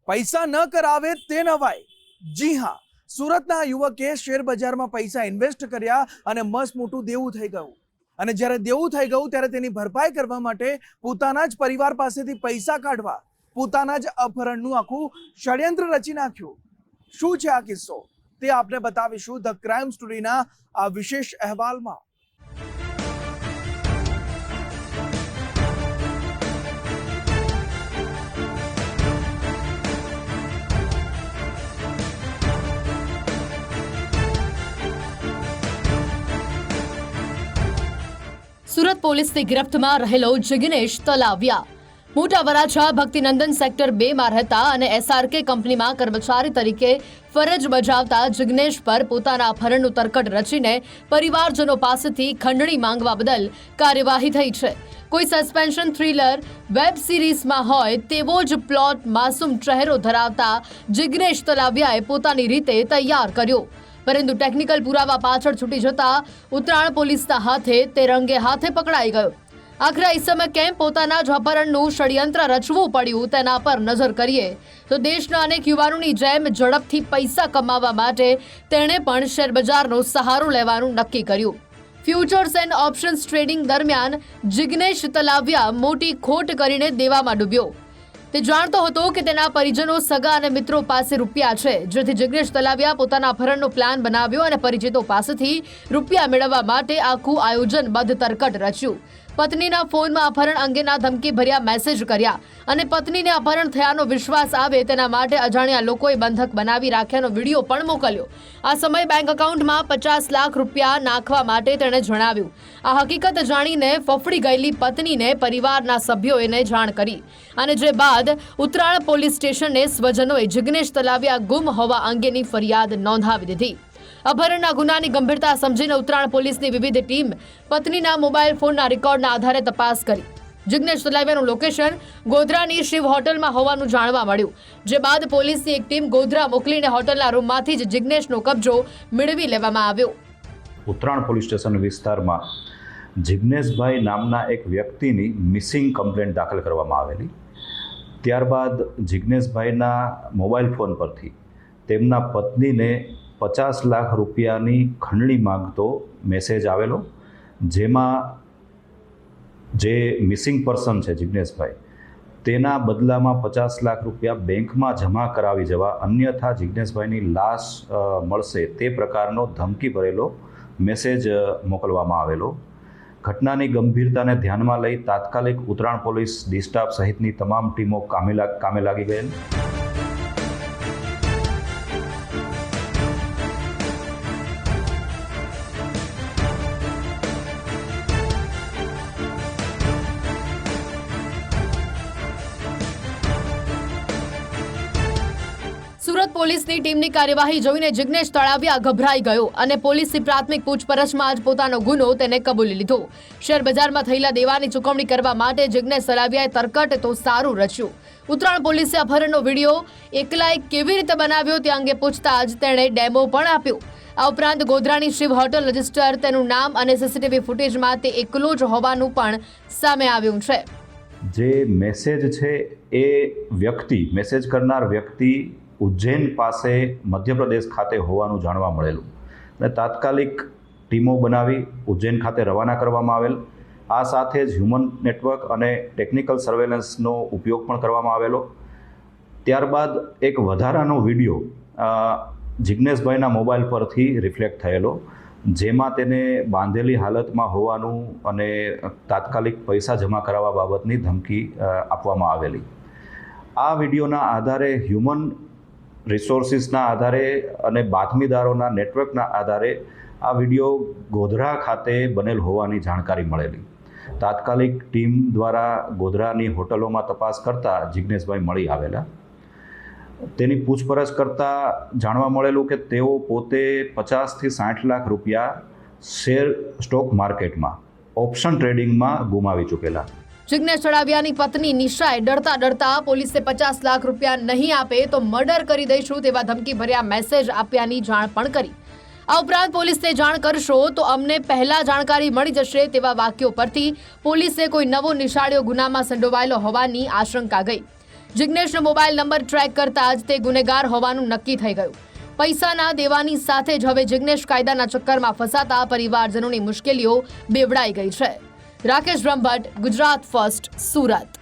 પૈસા ન કરાવે તે નવાય। જી હા, સુરતના યુવકે શેર બજારમાં પૈસા ઇન્વેસ્ટ કર્યા અને મસ્ત મોટું દેવું થઈ ગયું। અને જ્યારે દેવું થઈ ગયું ત્યારે તેની ભરપાઈ કરવા માટે પોતાના જ પરિવાર પાસેથી પૈસા કાઢવા પોતાના જ અપહરણનું આખું ષડયંત્ર રચી નાખ્યું। શું છે આ કિસ્સો તે આપને બતાવીશું ધ ક્રાઇમ સ્ટોરીના આ વિશેષ અહેવાલમાં। સુરત પોલીસની ગિરફ્તમાં રહેલો જિગ્નેશ તલાવિયા મોટા વરાછા ભક્તિનંદન સેક્ટર 2 માં રહેતા અને એસઆરકે કંપનીમાં કર્મચારી તરીકે ફરજ બજાવતા જિગ્નેશ પર પોતાના અપહરણનું તરકટ રચીને પરિવારજનો પાસેથી ખંડણી માંગવા બદલ કાર્યવાહી થઈ છે। કોઈ સસ્પેન્શન થ્રિલર વેબ સિરીઝમાં હોય તેવો જ પ્લોટ માસૂમ ચહેરો ધરાવતા જિગ્નેશ તલાવિયાએ પોતાની રીતે તૈયાર કર્યો, પરંતુ ટેકનિકલ પુરાવા પાછળ છૂટી જતા ઉત્તરાણ પોલીસના હાથે તે રંગે હાથે પકડાઈ ગયો। આખરે ઈસમે કેમ પોતાના જ અપહરણનું ષડયંત્ર રચવું પડ્યું તેના પર નજર કરીએ તો દેશના અનેક યુવાનોની જેમ ઝડપથી પૈસા કમાવા માટે તેણે પણ શેરબજારનો સહારો લેવાનું નક્કી કર્યું। ફ્યુચર્સ એન્ડ ઓપ્શન્સ ટ્રેડિંગ દરમિયાન જિગ્નેશ તલાવિયા મોટી ખોટ કરીને દેવામાં ડૂબ્યો। તે જાણતો હતો કે તેના પરિજનો, સગા અને મિત્રો પાસે રૂપિયા છે, જેથી જિગ્નેશ તલાવિયા પોતાના અપહરણનો પ્લાન બનાવ્યો અને પરિચિતો પાસેથી રૂપિયા મેળવવા માટે આખું આયોજનબદ્ધ તરકટ રચ્યું। પત્નીના ફોનમાં અપહરણ અંગેના ધમકી ભર્યા મેસેજ કર્યા અને પત્નીને અપહરણ થયાનો વિશ્વાસ આવે તેના માટે અજાણ્યા લોકોએ બંધક બનાવી રાખ્યાનો વિડીયો પણ મોકલ્યો। આ સમયે બેંક એકાઉન્ટમાં 50 લાખ રૂપિયા નાખવા માટે તેણે જણાવ્યું। આ હકીકત જાણીને ફફડી ગયેલી પત્નીને પરિવારના સભ્યોએ જાણ કરી અને જે બાદ ઉત્તરાણ પોલીસ સ્ટેશને સ્વજનોએ જિગ્નેશ તલાવિયા ગુમ હોવા અંગેની ફરિયાદ નોંધાવી દીધી। અપહરણના ગુનાની ગંભીરતા સમજીને ઉત્તરાણ પોલીસની વિવિધ ટીમ પત્નીના મોબાઈલ ફોનના રેકોર્ડના આધારે તપાસ કરી। જિગ્નેશ તલાવિયાનું લોકેશન ગોધરાની શિવ હોટલમાં હોવાનું જાણવા મળ્યું, જે બાદ પોલીસની એક ટીમ ગોધરા મોકલીને હોટલના રૂમમાંથી જ જિગ્નેશનો કબજો મેળવી લેવામાં આવ્યો। ઉત્તરાણ પોલીસ સ્ટેશન વિસ્તારમાં જિગ્નેશભાઈ નામના એક વ્યક્તિની મિસિંગ કમ્પ્લેન્ટ દાખલ કરવામાં આવેલી। ત્યારબાદ જિગ્નેશભાઈના મોબાઈલ ફોન પરથી તેમના પત્નીને 50 લાખ રૂપિયાની ખંડણી માંગતો મેસેજ આવેલો, જેમાં જે મિસિંગ પર્સન છે જિગ્નેશભાઈ, તેના બદલામાં 50 લાખ રૂપિયા બેંકમાં જમા કરાવી જવા, અન્યથા જિગ્નેશભાઈની લાશ મળશે તે પ્રકારનો ધમકી ભરેલો મેસેજ મોકલવામાં આવેલો। ઘટનાની ગંભીરતાને ધ્યાનમાં લઈ તાત્કાલિક ઉત્તરાણ પોલીસ ડી સ્ટાફ સહિતની તમામ ટીમો કામે લાગી ગયેલ। સુરત પોલીસની ટીમની કાર્યવાહી જોઈને જિગ્નેશ તલાવિયા ગભરાઈ ગયો અને પોલીસની પ્રાથમિક પૂછપરછમાં જ પોતાનો ગુનો તેને કબૂલી લીધો। શેરબજારમાં થયેલા દેવાની ચૂકવણી કરવા માટે જિગ્નેશ તલાવિયાએ તરકટ તો સારું રચ્યું। ઉત્તરાણ પોલીસે અપહરણનો વિડીયો એકલાએ કેવી રીતે બનાવ્યો તે અંગે પૂછતા જ તેણે ડેમો પણ આપ્યો। આ ઉપરાંત ગોધરાની શિવ હોટલ રજિસ્ટર, તેનું નામ અને સીસીટીવી ફૂટેજમાં તે એકલો જ હોવાનું પણ સામે આવ્યું છે। જે મેસેજ છે એ મેસેજ કરનાર વ્યક્તિ ઉજ્જૈન પાસે મધ્યપ્રદેશ ખાતે હોવાનું જાણવા મળેલું અને તાત્કાલિક ટીમો બનાવી ઉજ્જૈન ખાતે રવાના કરવામાં આવેલ। આ સાથે જ હ્યુમન નેટવર્ક અને ટેકનિકલ સર્વેલન્સનો ઉપયોગ પણ કરવામાં આવેલો। ત્યારબાદ એક વધારાનો વિડીયો જિગ્નેશભાઈના મોબાઈલ પરથી રિફ્લેક્ટ થયેલો, જેમાં તેને બાંધેલી હાલતમાં હોવાનું અને તાત્કાલિક પૈસા જમા કરાવવા બાબતની ધમકી આપવામાં આવેલી। આ વિડીયોના આધારે હ્યુમન રિસોર્સિસના આધારે અને બાતમીદારોના નેટવર્કના આધારે આ વિડીયો ગોધરા ખાતે બનેલ હોવાની જાણકારી મળેલી। તાત્કાલિક ટીમ દ્વારા ગોધરાની હોટલોમાં તપાસ કરતા જિગ્નેશભાઈ મળી આવેલા। તેની પૂછપરછ કરતાં જાણવા મળેલું કે તેઓ પોતે 50 થી 60 લાખ રૂપિયા સ્ટોક માર્કેટમાં ઓપ્શન ટ્રેડિંગમાં ગુમાવી ચૂકેલા। જિગ્નેશ તલાવિયાની પત્ની નિશાએ ડરતા પોલીસે 50 લાખ રૂપિયા નહીં આપે તો મર્ડર કરી દઈશું તેવા ધમકી ભર્યા મેસેજ આપ્યાની જાણ પણ કરી। આ ઉપરાંત પોલીસને જાણ કરશો તો અમને પહેલા જાણકારી મળી જશે તેવા વાક્યો પરથી પોલીસે કોઈ નવો નિશાળ્યો ગુનામાં સંડોવાયેલો હોવાની આશંકા ગઈ। જિગ્નેશનો મોબાઈલ નંબર ટ્રેક કરતા જ તે ગુનેગાર હોવાનું નક્કી થઈ ગયું. પૈસાના દેવાની સાથે જ હવે જિગ્નેશ કાયદાના ચક્કરમાં ફસાતા પરિવારજનોની મુશ્કેલીઓ બેવડાઈ ગઈ છે. રાકેશ બ્રહ્મભટ્ટ, ગુજરાત ફર્સ્ટ, સુરત.